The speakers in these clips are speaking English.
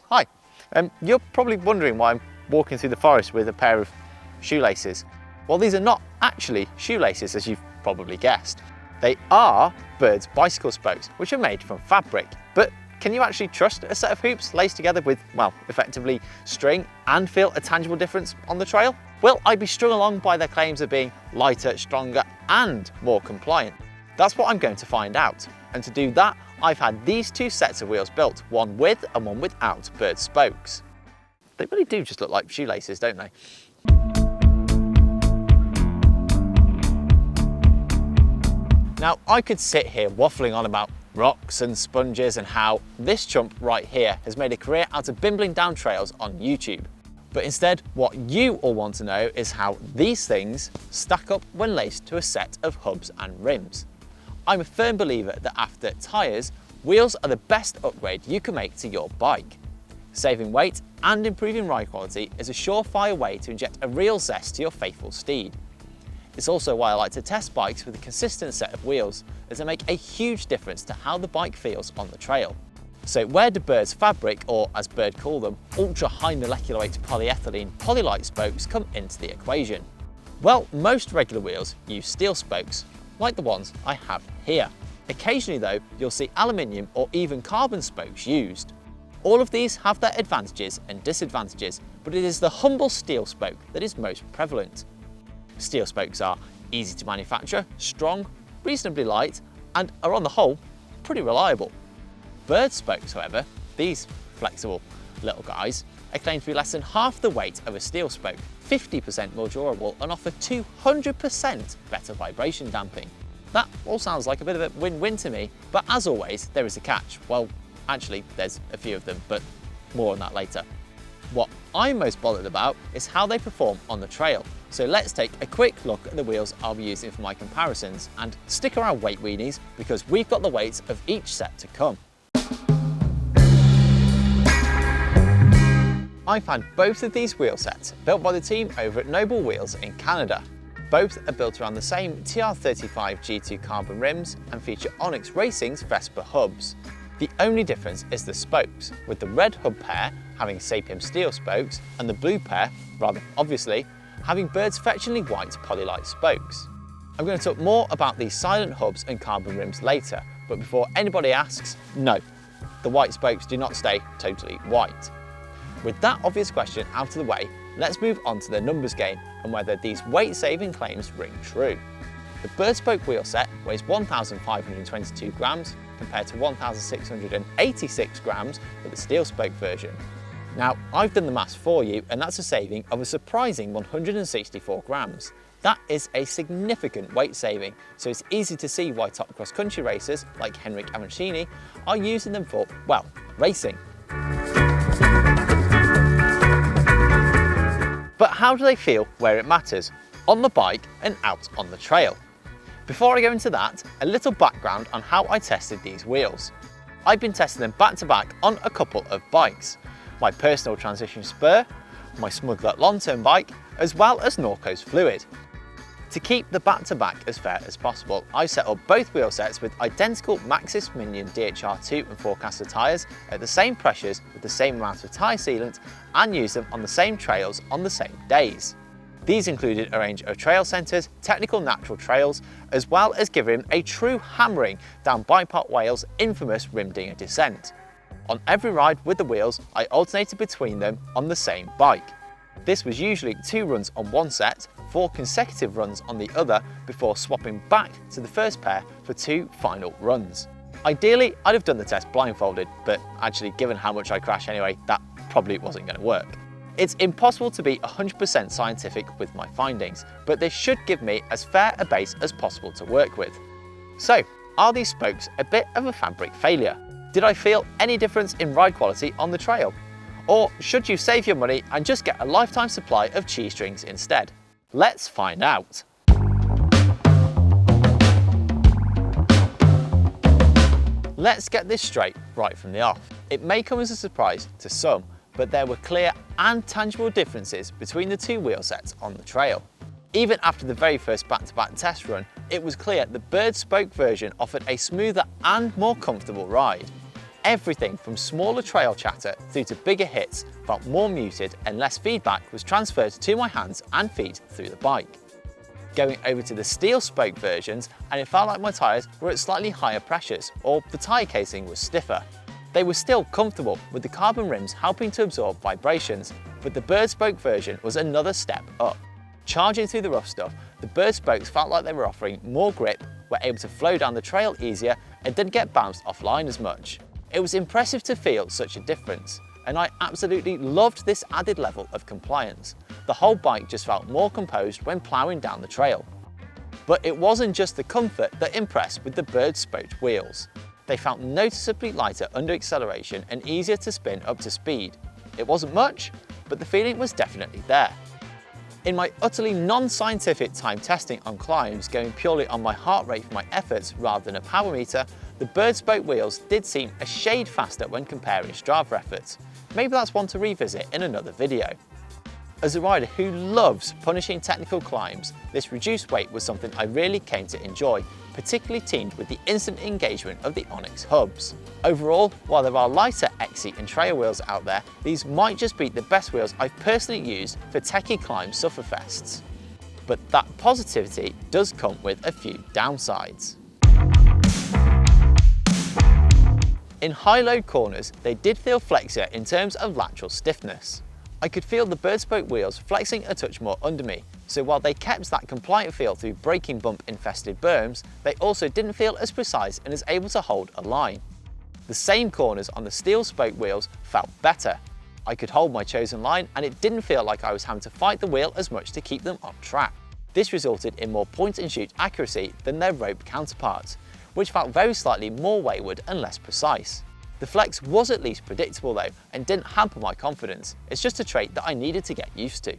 Hi, you're probably wondering why I'm walking through the forest with a pair of shoelaces. Well, these are not actually shoelaces, as you've probably guessed. They are Berd's bicycle spokes, which are made from fabric. But can you actually trust a set of hoops laced together with, well, effectively string and feel a tangible difference on the trail? Will I be strung along by their claims of being lighter, stronger, and more compliant? That's what I'm going to find out. And to do that, I've had these two sets of wheels built, one with and one without Berd spokes. They really do just look like shoelaces, don't they? Now, I could sit here waffling on about rocks and sponges and how this chump right here has made a career out of bimbling down trails on YouTube. But instead, what you all want to know is how these things stack up when laced to a set of hubs and rims. I'm a firm believer that after tyres, wheels are the best upgrade you can make to your bike. Saving weight and improving ride quality is a surefire way to inject a real zest to your faithful steed. It's also why I like to test bikes with a consistent set of wheels, as they make a huge difference to how the bike feels on the trail. So where do Berd's fabric, or as Berd call them, ultra high molecular weight polyethylene poly spokes come into the equation? Well, most regular wheels use steel spokes, like the ones I have here. Occasionally though, you'll see aluminium or even carbon spokes used. All of these have their advantages and disadvantages, but it is the humble steel spoke that is most prevalent. Steel spokes are easy to manufacture, strong, reasonably light, and are on the whole pretty reliable. Berd spokes, however, these flexible little guys, are claimed to be less than half the weight of a steel spoke, 50% more durable, and offer 200% better vibration damping. That all sounds like a bit of a win-win to me, but as always, there is a catch. Well, actually, there's a few of them, but more on that later. What I'm most bothered about is how they perform on the trail. So let's take a quick look at the wheels I'll be using for my comparisons, and stick around weight weenies, because we've got the weights of each set to come. I've had both of these wheel sets built by the team over at Noble Wheels in Canada. Both are built around the same TR35 G2 carbon rims and feature Onyx Racing's Vespa hubs. The only difference is the spokes, with the red hub pair having Sapiem steel spokes and the blue pair, rather obviously, having Berd's fetchingly white Polylite spokes. I'm going to talk more about these silent hubs and carbon rims later, but before anybody asks, no, the white spokes do not stay totally white. With that obvious question out of the way, let's move on to the numbers game and whether these weight-saving claims ring true. The Berd spoke wheel set weighs 1,522 grams compared to 1,686 grams for the steel spoke version. Now, I've done the maths for you, and that's a saving of a surprising 164 grams. That is a significant weight saving, so it's easy to see why top cross-country racers like Henrik Avancini are using them for, well, racing. But how do they feel where it matters? On the bike and out on the trail? Before I go into that, a little background on how I tested these wheels. I've been testing them back to back on a couple of bikes. My personal transition spur, my Smuggler long-term bike, as well as Norco's Fluid. To keep the back-to-back as fair as possible, I set up both wheel sets with identical Maxxis Minion DHR2 and Forecaster tyres at the same pressures with the same amount of tyre sealant, and used them on the same trails on the same days. These included a range of trail centres, technical natural trails, as well as giving a true hammering down Bipot Wales' infamous Rimdinger descent. On every ride with the wheels, I alternated between them on the same bike. This was usually 2 runs on one set, 4 consecutive runs on the other, before swapping back to the first pair for 2 final runs. Ideally, I'd have done the test blindfolded, but actually, given how much I crash anyway, that probably wasn't going to work. It's impossible to be 100% scientific with my findings, but this should give me as fair a base as possible to work with. So, are these spokes a bit of a fabric failure? Did I feel any difference in ride quality on the trail? Or should you save your money and just get a lifetime supply of cheese strings instead? Let's find out. Let's get this straight right from the off. It may come as a surprise to some, but there were clear and tangible differences between the two wheel sets on the trail. Even after the very first back-to-back test run, it was clear the Berd spoke version offered a smoother and more comfortable ride. Everything from smaller trail chatter through to bigger hits felt more muted and less feedback was transferred to my hands and feet through the bike. Going over to the steel spoke versions, and it felt like my tyres were at slightly higher pressures, or the tyre casing was stiffer. They were still comfortable, with the carbon rims helping to absorb vibrations, but the Berd spoke version was another step up. Charging through the rough stuff, the Berd spokes felt like they were offering more grip, were able to flow down the trail easier, and didn't get bounced offline as much. It was impressive to feel such a difference, and I absolutely loved this added level of compliance. The whole bike just felt more composed when ploughing down the trail. But it wasn't just the comfort that impressed with the Berd spoked wheels. They felt noticeably lighter under acceleration and easier to spin up to speed. It wasn't much, but the feeling was definitely there. In my utterly non-scientific time testing on climbs, going purely on my heart rate for my efforts rather than a power meter, the Berd spoke wheels did seem a shade faster when comparing Strava efforts. Maybe that's one to revisit in another video. As a rider who loves punishing technical climbs, this reduced weight was something I really came to enjoy, particularly teamed with the instant engagement of the Onyx hubs. Overall, while there are lighter XC and trail wheels out there, these might just be the best wheels I've personally used for techie climb sufferfests. But that positivity does come with a few downsides. In high-load corners, they did feel flexier in terms of lateral stiffness. I could feel the Berd spoke wheels flexing a touch more under me, so while they kept that compliant feel through braking bump-infested berms, they also didn't feel as precise and as able to hold a line. The same corners on the steel spoke wheels felt better. I could hold my chosen line and it didn't feel like I was having to fight the wheel as much to keep them on track. This resulted in more point-and-shoot accuracy than their rope counterparts, which felt very slightly more wayward and less precise. The flex was at least predictable though, and didn't hamper my confidence. It's just a trait that I needed to get used to.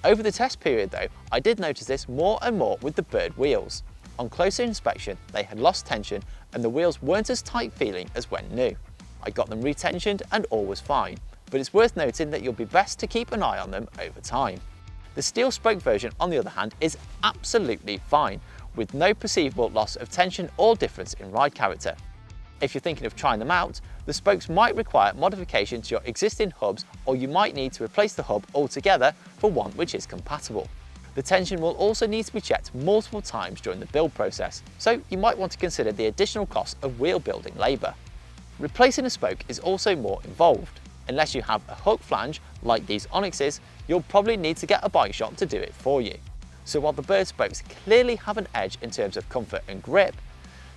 Over the test period though, I did notice this more and more with the Berd wheels. On closer inspection, they had lost tension and the wheels weren't as tight feeling as when new. I got them retensioned and all was fine, but it's worth noting that you'll be best to keep an eye on them over time. The steel spoke version, on the other hand, is absolutely fine, with no perceivable loss of tension or difference in ride character. If you're thinking of trying them out, the spokes might require modification to your existing hubs, or you might need to replace the hub altogether for one which is compatible. The tension will also need to be checked multiple times during the build process, so you might want to consider the additional cost of wheel building labour. Replacing a spoke is also more involved. Unless you have a hook flange like these Onyxes, you'll probably need to get a bike shop to do it for you. So while the Berd spokes clearly have an edge in terms of comfort and grip,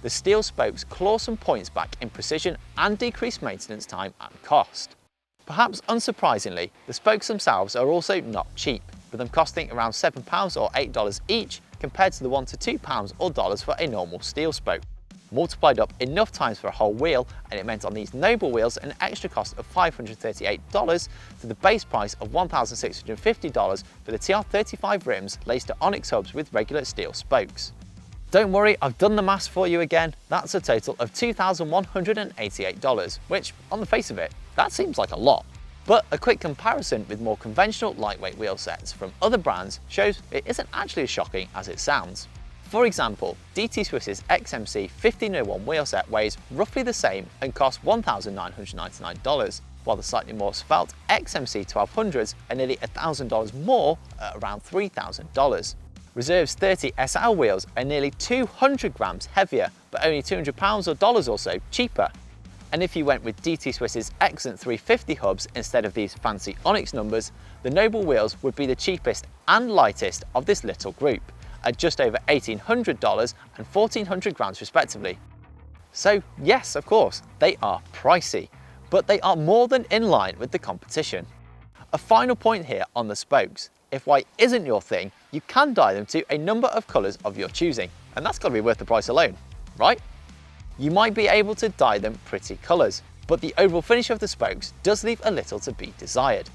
the steel spokes claw some points back in precision and decrease maintenance time and cost. Perhaps unsurprisingly, the spokes themselves are also not cheap, with them costing around £7 or $8 each compared to the £1 to £2 or dollars for a normal steel spoke. Multiplied up enough times for a whole wheel, and it meant on these noble wheels an extra cost of $538 to the base price of $1,650 for the TR35 rims laced to Onyx hubs with regular steel spokes. Don't worry, I've done the maths for you again. That's a total of $2,188, which, on the face of it, that seems like a lot. But a quick comparison with more conventional lightweight wheel sets from other brands shows it isn't actually as shocking as it sounds. For example, DT Swiss's XMC 1501 wheel set weighs roughly the same and costs $1,999, while the slightly more svelte XMC 1200s are nearly $1,000 more at around $3,000. Reserve's 30 SL wheels are nearly 200 grams heavier, but only £200 or dollars or so cheaper. And if you went with DT Swiss's excellent 350 hubs instead of these fancy Onyx numbers, the noble wheels would be the cheapest and lightest of this little group, at just over $1,800 and 1,400 grams respectively. So yes, of course, they are pricey, but they are more than in line with the competition. A final point here on the spokes. If white isn't your thing, you can dye them to a number of colours of your choosing, and that's got to be worth the price alone, right? You might be able to dye them pretty colours, but the overall finish of the spokes does leave a little to be desired.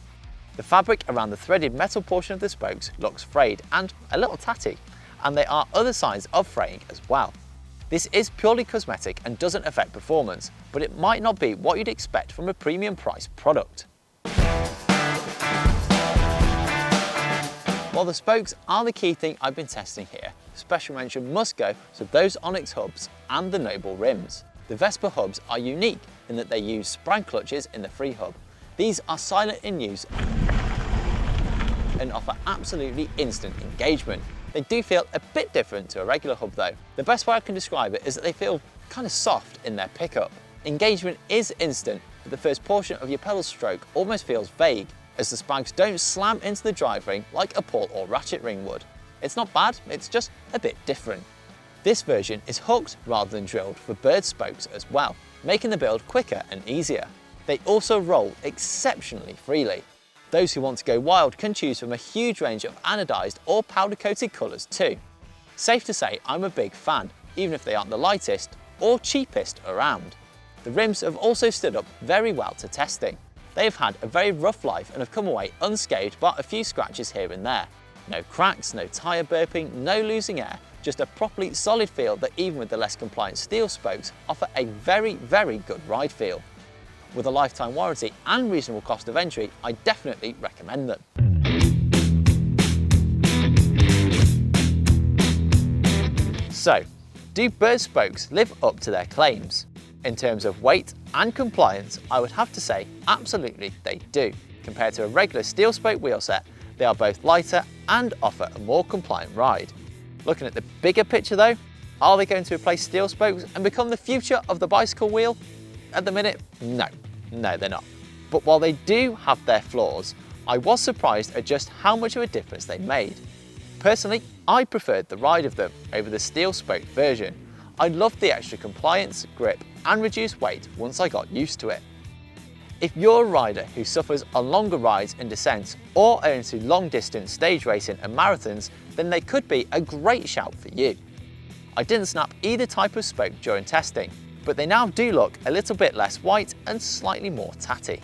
The fabric around the threaded metal portion of the spokes looks frayed and a little tatty, and there are other signs of fraying as well. This is purely cosmetic and doesn't affect performance, but it might not be what you'd expect from a premium priced product. While the spokes are the key thing I've been testing here, special mention must go to those Onyx hubs and the noble rims. The Vespa hubs are unique in that they use spring clutches in the free hub. These are silent in use and offer absolutely instant engagement. They do feel a bit different to a regular hub though. The best way I can describe it is that they feel kind of soft in their pickup. Engagement is instant, but the first portion of your pedal stroke almost feels vague, as the spanks don't slam into the drive ring like a pull or ratchet ring would. It's not bad, it's just a bit different. This version is hooked rather than drilled for Berd spokes as well, making the build quicker and easier. They also roll exceptionally freely. Those who want to go wild can choose from a huge range of anodized or powder coated colours too. Safe to say I'm a big fan, even if they aren't the lightest or cheapest around. The rims have also stood up very well to testing. They have had a very rough life and have come away unscathed but a few scratches here and there. No cracks, no tyre burping, no losing air, just a properly solid feel that even with the less compliant steel spokes offer a very good ride feel. With a lifetime warranty and reasonable cost of entry, I definitely recommend them. So, do Berd spokes live up to their claims? In terms of weight and compliance, I would have to say absolutely they do. Compared to a regular steel spoke wheel set, they are both lighter and offer a more compliant ride. Looking at the bigger picture though, are they going to replace steel spokes and become the future of the bicycle wheel? At the minute, no, they're not. But while they do have their flaws, I was surprised at just how much of a difference they made. Personally, I preferred the ride of them over the steel spoke version. I loved the extra compliance, grip and reduced weight once I got used to it. If you're a rider who suffers on longer rides and descents or are into long distance stage racing and marathons, then they could be a great shout for you. I didn't snap either type of spoke during testing, but they now do look a little bit less white and slightly more tatty.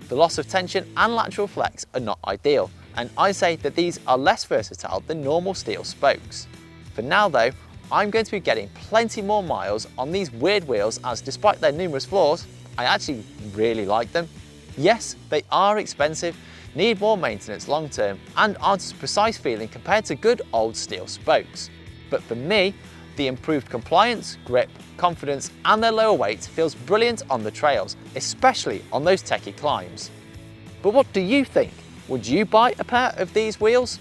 The loss of tension and lateral flex are not ideal, and I say that these are less versatile than normal steel spokes. For now though, I'm going to be getting plenty more miles on these weird wheels, as despite their numerous flaws, I actually really like them. Yes, they are expensive, need more maintenance long term, and aren't as precise feeling compared to good old steel spokes. But for me, the improved compliance, grip, confidence and their lower weight feels brilliant on the trails, especially on those techie climbs. But what do you think? Would you buy a pair of these wheels?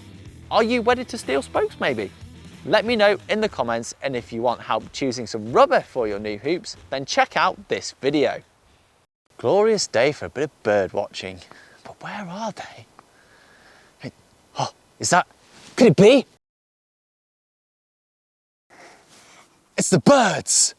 Are you wedded to steel spokes maybe? Let me know in the comments, and if you want help choosing some rubber for your new hoops, then check out this video. Glorious day for a bit of bird watching, but where are they? Hey, oh, is that, could it be? It's the birds!